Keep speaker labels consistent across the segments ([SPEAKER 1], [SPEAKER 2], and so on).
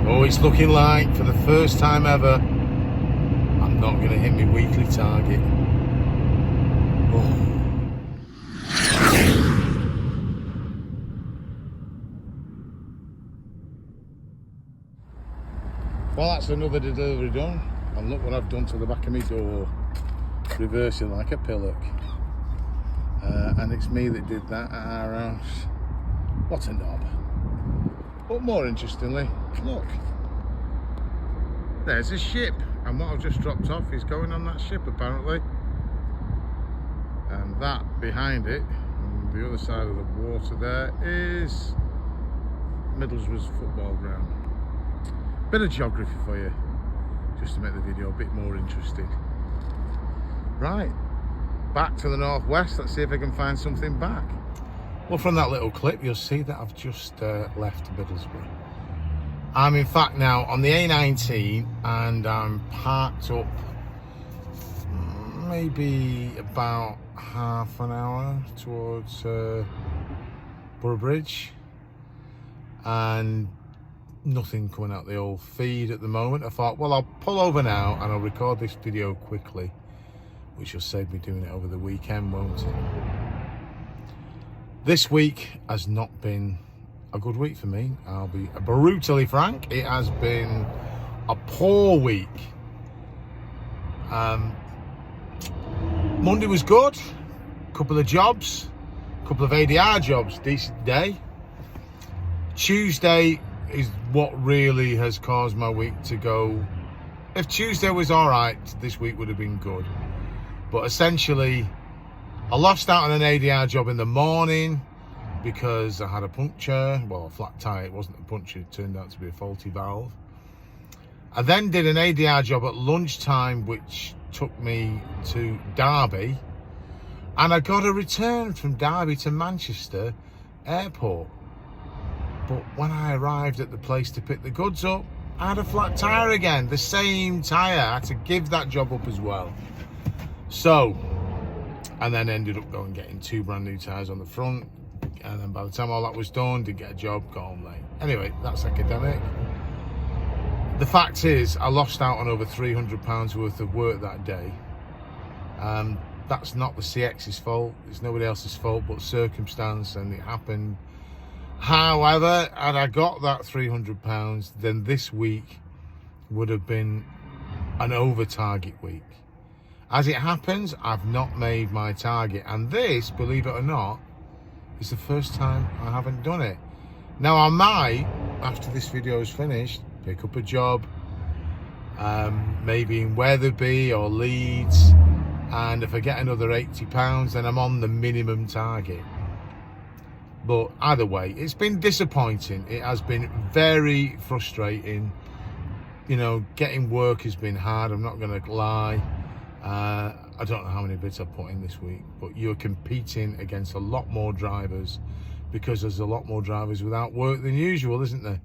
[SPEAKER 1] Oh, it's looking like for the first time ever, I'm not going to hit my weekly target. Oh. Well, that's another delivery done. And look what I've done to the back of my door. Reversing like a pillock. And it's me that did that at our house. What a knob. But more interestingly, look. There's a ship. And what I've just dropped off is going on that ship apparently. And that behind it, on the other side of the water there, is Middlesbrough's football ground. Bit of geography for you, just to make the video a bit more interesting. Right, back to the northwest. Let's see if I can find something back. Well, from that little clip, you'll see that I've just left Middlesbrough. I'm in fact now on the A19 and I'm parked up maybe about half an hour towards Borough Bridge, and nothing coming out the old feed at the moment. I thought, well, I'll pull over now and I'll record this video quickly, which will save me doing it over the weekend, won't it? This week has not been a good week for me. I'll be brutally frank. It has been a poor week. Monday was good. Couple of jobs, couple of ADR jobs, decent day. Tuesday is what really has caused my week to go. If Tuesday was all right, this week would have been good. But essentially, I lost out on an ADR job in the morning because I had a puncture. Well, a flat tire. It wasn't a puncture. It turned out to be a faulty valve. I then did an ADR job at lunchtime, which took me to Derby. And I got a return from Derby to Manchester Airport. But when I arrived at the place to pick the goods up, I had a flat tyre again, the same tyre. I had to give that job up as well. So, and then ended up going getting 2 brand new tyres on the front. And then by the time all that was done, did get a job, got home late. Anyway, that's academic. The fact is, I lost out on over £300 worth of work that day. That's not the CX's fault. It's nobody else's fault but circumstance, and it happened. However, had I got that £300, then this week would have been an over target week. As it happens, I've not made my target, and this, believe it or not, is the first time I haven't done it. Now I might, after this video is finished, pick up a job, maybe in Wetherby or Leeds, and if I get another £80, then I'm on the minimum target. But either way, it's been disappointing. It has been very frustrating. You know, getting work has been hard, I'm not going to lie. I don't know how many bits I've put in this week, but you're competing against a lot more drivers because there's a lot more drivers without work than usual, isn't there?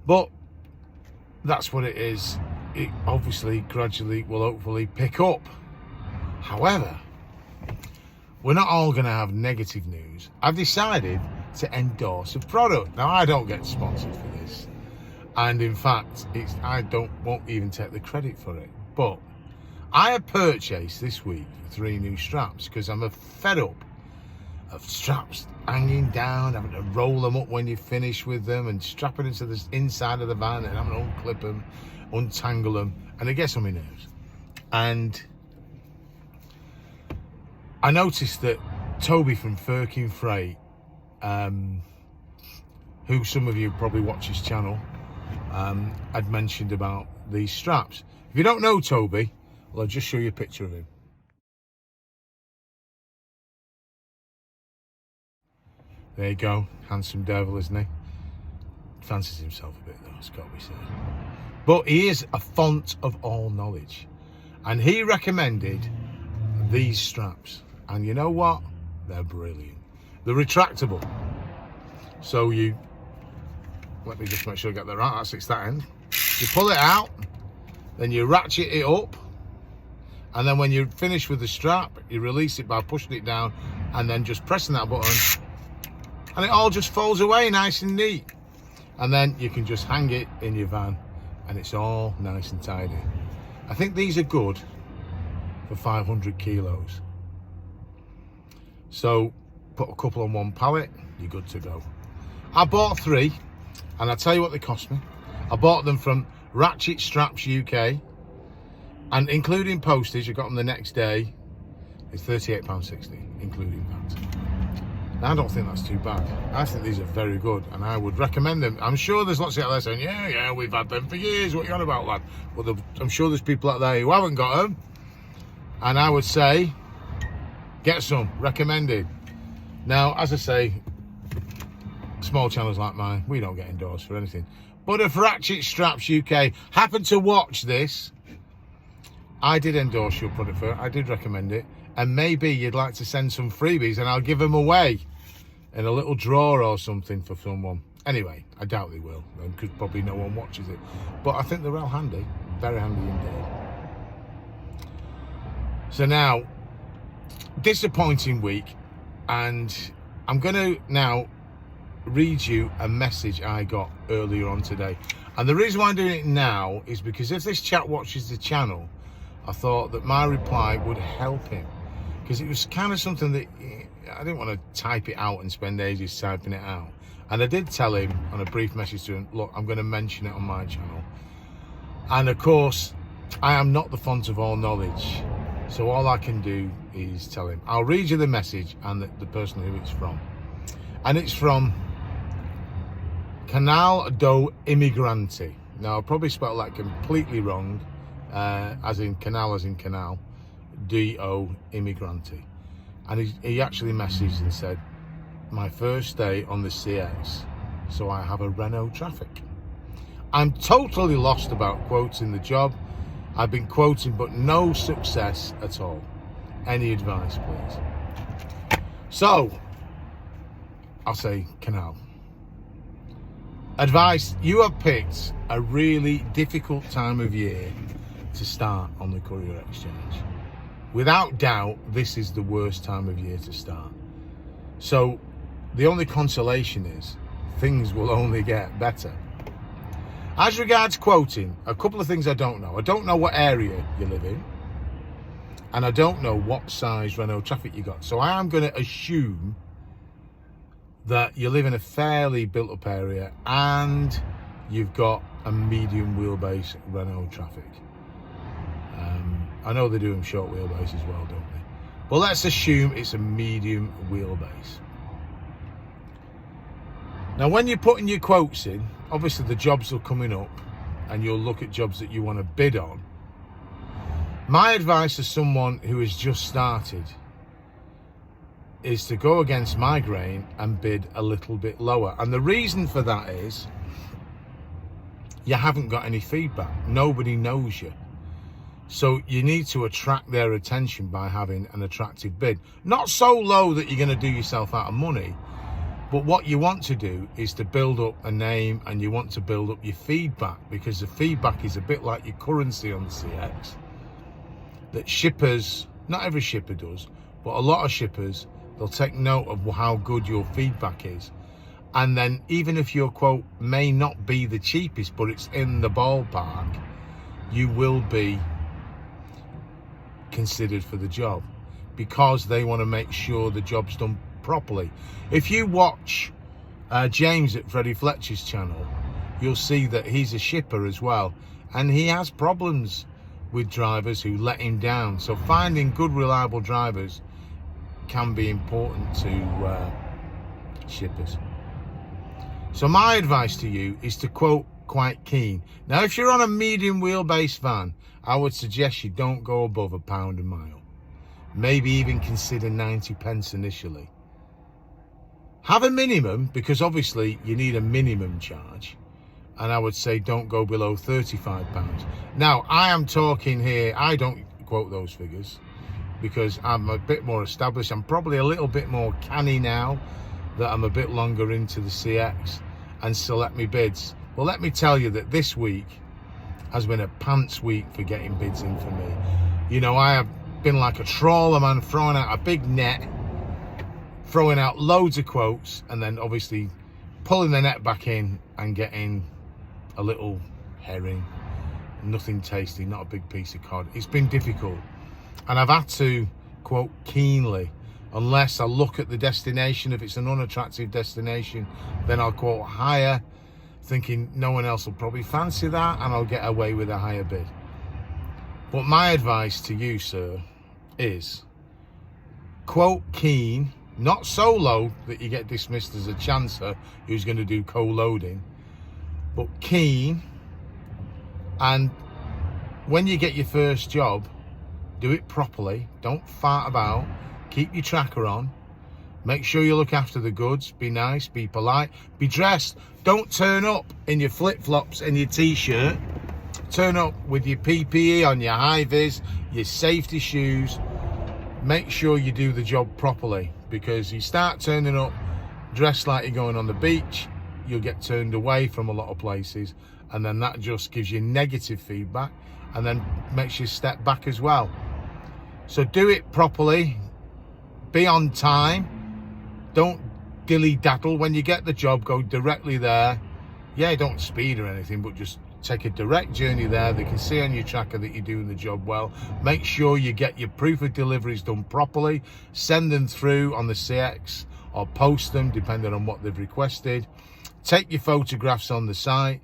[SPEAKER 1] But that's what it is. It obviously gradually will hopefully pick up. However, we're not all going to have negative news. I've decided to endorse a product. Now, I don't get sponsored for this. And in fact, I won't even take the credit for it. But I have purchased this week 3 new straps because I'm fed up of straps hanging down, having to roll them up when you finish with them and strap it into the inside of the van and having to unclip them, untangle them, and it gets on my nerves. And I noticed that Toby from Firkin Freight, who some of you probably watch his channel, had mentioned about these straps. If you don't know Toby, well, I'll just show you a picture of him. There you go, handsome devil, isn't he? Fancies himself a bit though, it's got to be said. But he is a font of all knowledge. And he recommended these straps. And you know what? They're brilliant. They're retractable. So you, let me just make sure I get that right, it's that end. You pull it out, then you ratchet it up, and then when you're finished with the strap, you release it by pushing it down and then just pressing that button, and it all just folds away nice and neat. and then you can just hang it in your van and it's all nice and tidy. I think these are good for 500 kilos. So put a couple on one pallet, you're good to go. I bought 3, and I'll tell you what they cost me. I bought them from Ratchet Straps UK, and including postage, I got them the next day. It's £38.60, including that. Now, I don't think that's too bad. I think these are very good, and I would recommend them. I'm sure there's lots of out there saying, yeah, we've had them for years. What are you on about, lad? Well, I'm sure there's people out there who haven't got them, and I would say, get some, recommended. Now, as I say, small channels like mine, we don't get endorsed for anything. But if Ratchet Straps UK happen to watch this, I did endorse your product for it. I did recommend it. And maybe you'd like to send some freebies and I'll give them away in a little drawer or something for someone. Anyway, I doubt they will, because probably no one watches it. But I think they're real handy. Very handy indeed. So now, disappointing week. And I'm going to now read you a message I got earlier on today. And the reason why I'm doing it now is because if this chap watches the channel, I thought that my reply would help him, because it was kind of something that I didn't want to type it out and spend ages typing it out. And I did tell him on a brief message to him, look, I'm going to mention it on my channel. And of course, I am not the font of all knowledge, so all I can do is tell him. I'll read you the message and the person who it's from. And it's from Canal do Imigrante. Now, I'll probably spell that completely wrong, as in canal, do Imigrante. And he actually messaged and said, my first day on the CX, so I have a Renault Traffic. I'm totally lost about quotes in the job. I've been quoting, but no success at all. Any advice, please? So, I'll say Canal. Advice, you have picked a really difficult time of year to start on the courier exchange. Without doubt, this is the worst time of year to start. So, the only consolation is things will only get better. As regards quoting, a couple of things I don't know. I don't know what area you live in, and I don't know what size Renault Traffic you got. So I am going to assume that you live in a fairly built-up area and you've got a medium wheelbase Renault Traffic. I know they do them short wheelbase as well, don't they? But let's assume it's a medium wheelbase. Now, when you're putting your quotes in, obviously the jobs are coming up and you'll look at jobs that you want to bid on. My advice to someone who has just started is to go against my grain and bid a little bit lower. And the reason for that is you haven't got any feedback. Nobody knows you. So you need to attract their attention by having an attractive bid. Not so low that you're going to do yourself out of money, but what you want to do is to build up a name, and you want to build up your feedback, because the feedback is a bit like your currency on the CX. That shippers, not every shipper does, but a lot of shippers, they'll take note of how good your feedback is. And then even if your quote may not be the cheapest, but it's in the ballpark, you will be considered for the job, because they want to make sure the job's done properly. If you watch James at Freddie Fletcher's channel, you'll see that he's a shipper as well, and he has problems with drivers who let him down. So finding good, reliable drivers can be important to shippers. So my advice to you is to quote quite keen. Now, if you're on a medium wheelbase van, I would suggest you don't go above £1 a mile. Maybe even consider 90 pence initially. Have a minimum, because obviously you need a minimum charge. And I would say don't go below £35. Now, I am talking here, I don't quote those figures because I'm a bit more established. I'm probably a little bit more canny now that I'm a bit longer into the CX and select me bids. Well, let me tell you that this week has been a pants week for getting bids in for me. You know, I have been like a trawler, man, throwing out a big net, throwing out loads of quotes, and then obviously pulling the net back in and getting a little herring, nothing tasty, not a big piece of cod. It's been difficult, and I've had to quote keenly, unless I look at the destination. If it's an unattractive destination, then I'll quote higher, thinking no one else will probably fancy that, and I'll get away with a higher bid. But my advice to you, sir, is quote keen, not so low that you get dismissed as a chancer who's going to do co-loading, but keen. And when you get your first job, do it properly. Don't fart about. Keep your tracker on. Make sure you look after the goods. Be nice, be polite, be dressed. Don't turn up in your flip-flops and your t-shirt. Turn up with your PPE on, your high-vis, your safety shoes. Make sure you do the job properly, because you start turning up dressed like you're going on the beach, you'll get turned away from a lot of places, and then that just gives you negative feedback and then makes you step back as well. So do it properly, be on time, don't dilly-daddle. When you get the job, go directly there. Yeah, don't speed or anything, but just take a direct journey there. They can see on your tracker that you're doing the job well. Make sure you get your proof of deliveries done properly. Send them through on the CX or post them, depending on what they've requested. Take your photographs on the site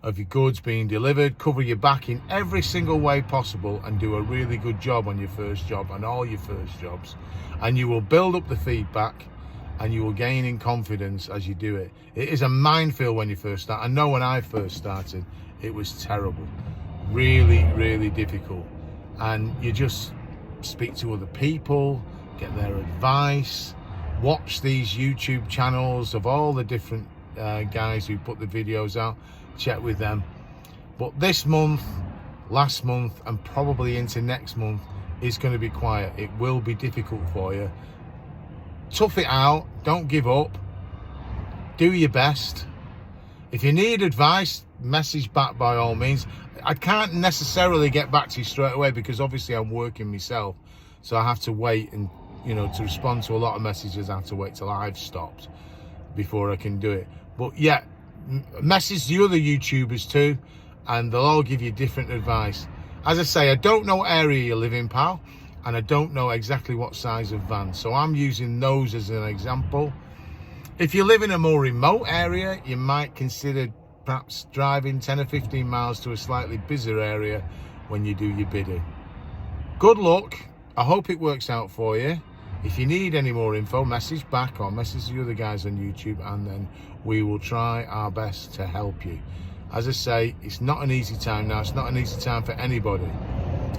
[SPEAKER 1] of your goods being delivered. Cover your back in every single way possible, and do a really good job on your first job and all your first jobs. And you will build up the feedback, and you will gain in confidence as you do it. It is a minefield when you first start. I know when I first started, it was terrible, really, really difficult. And you just speak to other people, get their advice, watch these YouTube channels of all the different guys who put the videos out, check with them. But this month, last month, and probably into next month is going to be quiet. It will be difficult for you. Tough it out, don't give up, do your best. If you need advice, message back by all means. I can't necessarily get back to you straight away, because obviously I'm working myself, so I have to wait, and to respond to a lot of messages I have to wait till I've stopped before I can do it. But yeah, message the other YouTubers too, and they'll all give you different advice. As I say, I don't know what area you live in, pal, and I don't know exactly what size of van, so I'm using those as an example. If you live in a more remote area, you might consider perhaps driving 10 or 15 miles to a slightly busier area when you do your bidding. Good luck. I hope it works out for you. If you need any more info, message back or message the other guys on YouTube, and then we will try our best to help you. As I say, it's not an easy time now. It's not an easy time for anybody.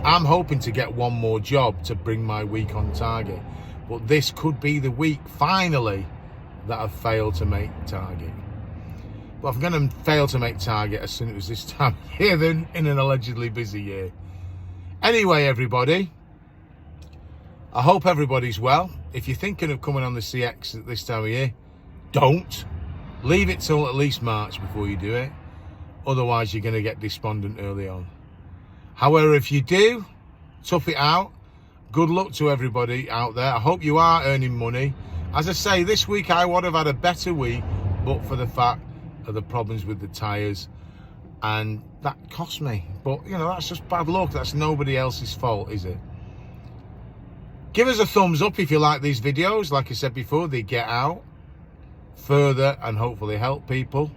[SPEAKER 1] I'm hoping to get one more job to bring my week on target, but this could be the week, finally, that I've failed to make target. But I'm going to fail to make target as soon as this time of year than in an allegedly busy year. Anyway, everybody, I hope everybody's well. If you're thinking of coming on the CX at this time of year, don't. Leave it till at least March before you do it. Otherwise, you're going to get despondent early on. However, if you do, tough it out. Good luck to everybody out there. I hope you are earning money. As I say, this week I would have had a better week, but for the fact of the problems with the tyres, and that cost me. But, that's just bad luck. That's nobody else's fault, is it? Give us a thumbs up if you like these videos. Like I said before, they get out further and hopefully help people.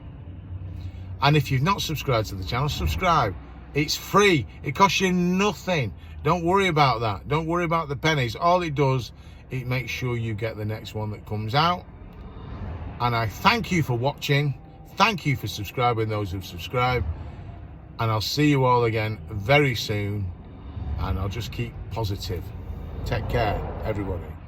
[SPEAKER 1] And if you've not subscribed to the channel, subscribe. It's free. It costs you nothing. Don't worry about that. Don't worry about the pennies. All it does, it makes sure you get the next one that comes out. And I thank you for watching. Thank you for subscribing, those who've subscribed. And I'll see you all again very soon. And I'll just keep positive. Take care, everybody.